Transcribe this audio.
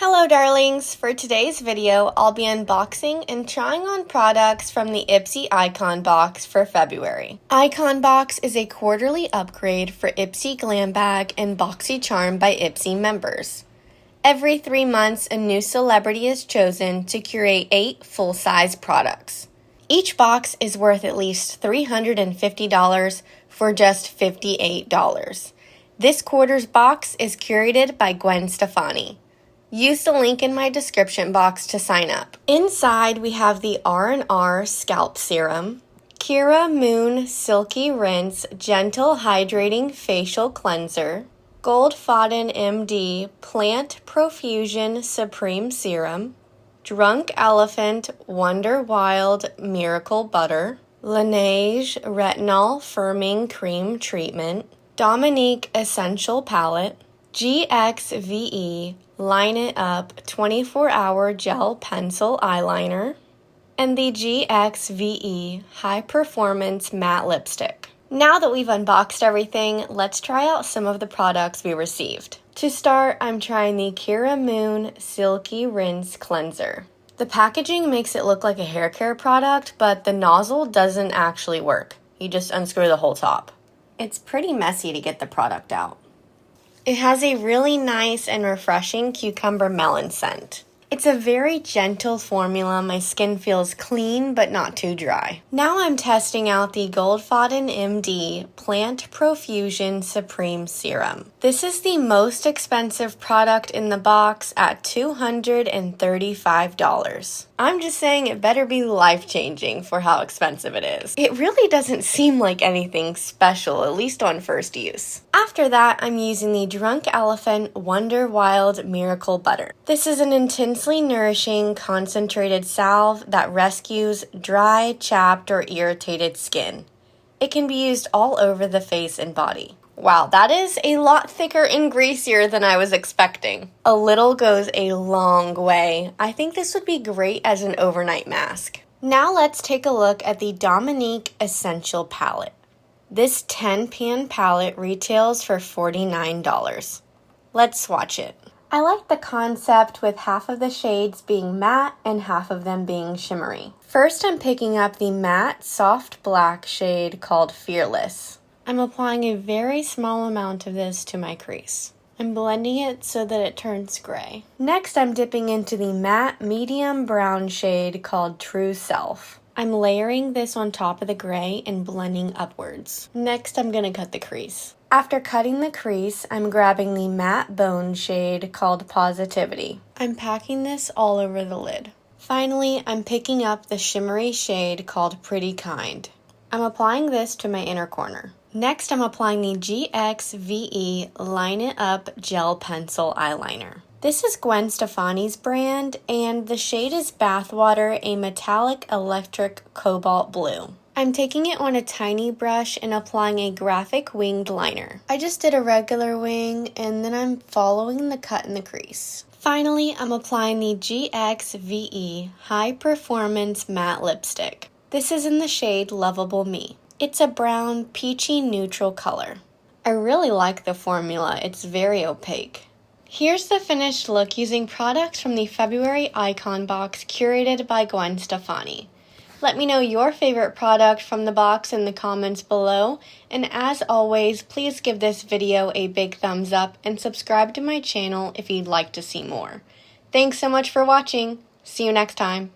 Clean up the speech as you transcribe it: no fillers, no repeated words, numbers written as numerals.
Hello darlings! For today's video, I'll be unboxing and trying on products from the Ipsy Icon Box for February. Icon Box is a quarterly upgrade for Ipsy Glam Bag and Boxycharm by Ipsy members. Every 3 months, a new celebrity is chosen to curate 8 full-size products. Each box is worth at least $350 for just $58. This quarter's box is curated by Gwen Stefani. Use the link in my description box to sign up. Inside, we have the R&R Scalp Serum, Kira Moon Silkie Rinse Gentle Hydrating Facial Cleanser, Goldfaden MD Plant Profusion Supreme Serum, Drunk Elephant Wonderwild Miracle Butter, Laneige Retinol Firming Cream Treatment, Dominique Essential Palette, GXVE Line It Up 24-Hour Gel Pencil Eyeliner, and the GXVE High Performance Matte Lipstick. Now that we've unboxed everything, let's try out some of the products we received. To start, I'm trying the Kira Moon Silkie Rinse Cleanser. The packaging makes it look like a hair care product, but the nozzle doesn't actually work. You just unscrew the whole top. It's pretty messy to get the product out. It has a really nice and refreshing cucumber melon scent. It's a very gentle formula. My skin feels clean but not too dry. Now I'm testing out the Goldfaden MD Plant Profusion Supreme Serum. This is the most expensive product in the box at $235. I'm just saying it better be life-changing for how expensive it is. It really doesn't seem like anything special, at least on first use. After that, I'm using the Drunk Elephant Wonderwild Miracle Butter. This is an intensely nourishing, concentrated salve that rescues dry, chapped, or irritated skin. It can be used all over the face and body. Wow, that is a lot thicker and greasier than I was expecting. A little goes a long way. I think this would be great as an overnight mask. Now let's take a look at the Dominique Essential Palette. This 10-pan palette retails for $49. Let's swatch it. I like the concept with half of the shades being matte and half of them being shimmery. First, I'm picking up the matte soft black shade called Fearless. I'm applying a very small amount of this to my crease. I'm blending it so that it turns gray. Next, I'm dipping into the matte medium brown shade called True Self. I'm layering this on top of the gray and blending upwards. Next, I'm going to cut the crease. After cutting the crease, I'm grabbing the matte bone shade called Positivity. I'm packing this all over the lid. Finally, I'm picking up the shimmery shade called Pretty Kind. I'm applying this to my inner corner. Next, I'm applying the GXVE Line It Up Gel Pencil Eyeliner. This is Gwen Stefani's brand, and the shade is Bathwater, a metallic electric cobalt blue. I'm taking it on a tiny brush and applying a graphic winged liner. I just did a regular wing, and then I'm following the cut in the crease. Finally, I'm applying the GXVE High Performance Matte Lipstick. This is in the shade Lovable Me. It's a brown, peachy neutral color. I really like the formula. It's very opaque. Here's the finished look using products from the February Icon Box curated by Gwen Stefani. Let me know your favorite product from the box in the comments below, and as always, please give this video a big thumbs up and subscribe to my channel if you'd like to see more. Thanks so much for watching. See you next time.